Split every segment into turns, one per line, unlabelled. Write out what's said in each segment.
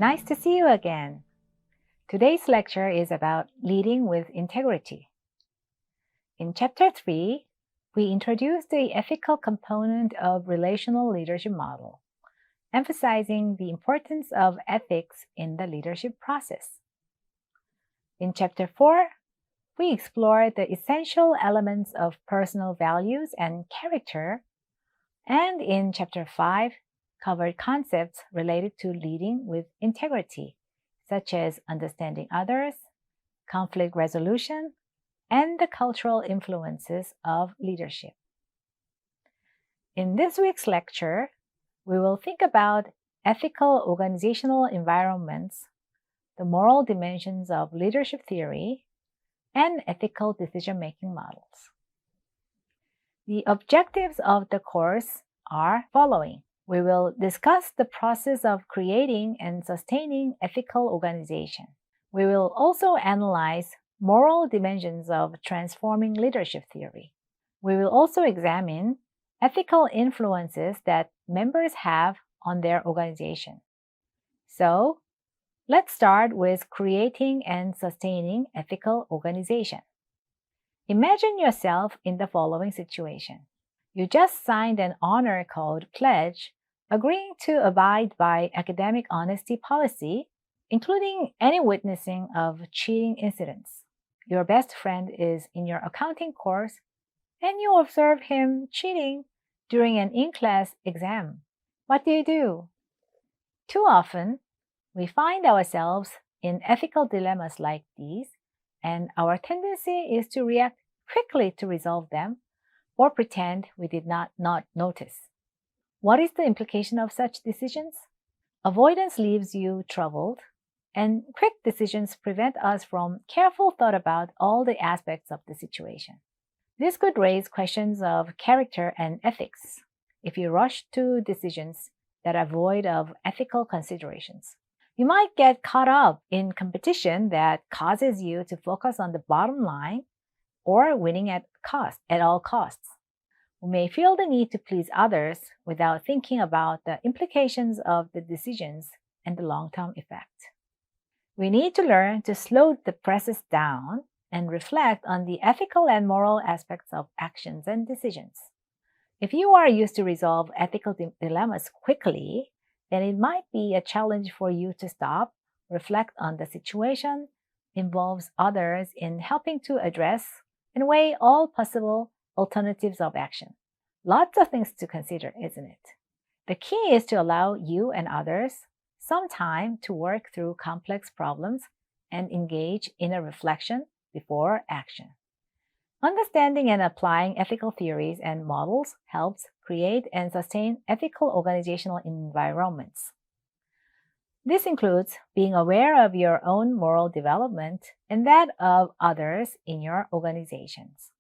Nice to see you again. Today's lecture is about leading with integrity. In Chapter 3, we introduce the ethical component of relational leadership model, emphasizing the importance of ethics in the leadership process. In Chapter 4, we explore the essential elements of personal values and character, and in Chapter 5, covered concepts related to leading with integrity, such as understanding others, conflict resolution, and the cultural influences of leadership. In this week's lecture, we will think about ethical organizational environments, the moral dimensions of leadership theory, and ethical decision-making models. The objectives of the course are following. We will discuss the process of creating and sustaining ethical organization. We will also analyze moral dimensions of transforming leadership theory. We will also examine ethical influences that members have on their organization. So, let's start with creating and sustaining ethical organization. Imagine yourself in the following situation. You just signed an honor code pledge agreeing to abide by academic honesty policy, including any witnessing of cheating incidents. Your best friend is in your accounting course, and you observe him cheating during an in-class exam. What do? Too often, we find ourselves in ethical dilemmas like these, and our tendency is to react quickly to resolve them or pretend we did not notice. What is the implication of such decisions? Avoidance leaves you troubled, and quick decisions prevent us from careful thought about all the aspects of the situation. This could raise questions of character and ethics if you rush to decisions that are void of ethical considerations. You might get caught up in competition that causes you to focus on the bottom line or winning at all costs. We may feel the need to please others without thinking about the implications of the decisions and the long-term effect. We need to learn to slow the process down and reflect on the ethical and moral aspects of actions and decisions. If you are used to resolve ethical dilemmas quickly, then it might be a challenge for you to stop, reflect on the situation, involves others in helping to address and weigh all possible alternatives of action. Lots of things to consider, isn't it? The key is to allow you and others some time to work through complex problems and engage in a reflection before action. Understanding and applying ethical theories and models helps create and sustain ethical organizational environments. This includes being aware of your own moral development and that of others in your organizations.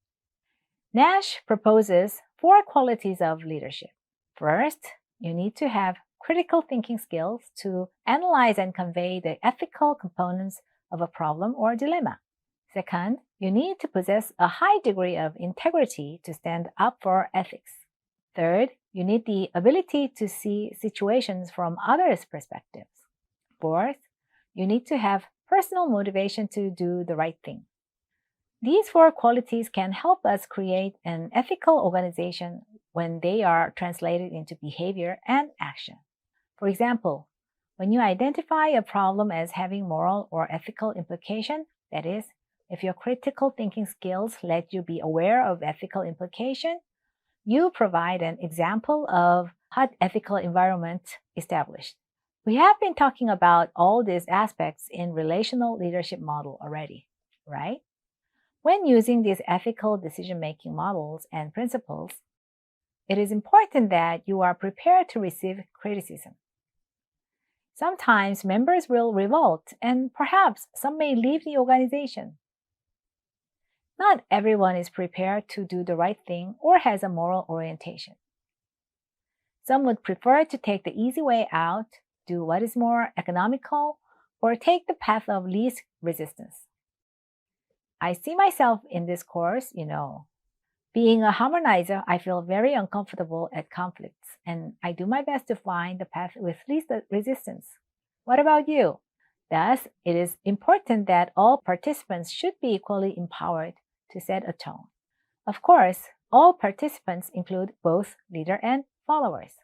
Nash proposes 4 qualities of leadership. First, you need to have critical thinking skills to analyze and convey the ethical components of a problem or dilemma. Second, you need to possess a high degree of integrity to stand up for ethics. Third, you need the ability to see situations from others' perspectives. Fourth, you need to have personal motivation to do the right thing. These 4 qualities can help us create an ethical organization when they are translated into behavior and action. For example, when you identify a problem as having moral or ethical implication, that is, if your critical thinking skills let you be aware of ethical implication, you provide an example of hot ethical environment established. We have been talking about all these aspects in relational leadership model already, right? When using these ethical decision-making models and principles, it is important that you are prepared to receive criticism. Sometimes members will revolt, and perhaps some may leave the organization. Not everyone is prepared to do the right thing or has a moral orientation. Some would prefer to take the easy way out, do what is more economical, or take the path of least resistance. I see myself in this course, Being a harmonizer, I feel very uncomfortable at conflicts, and I do my best to find the path with least resistance. What about you? Thus, it is important that all participants should be equally empowered to set a tone. Of course, all participants include both leader and followers.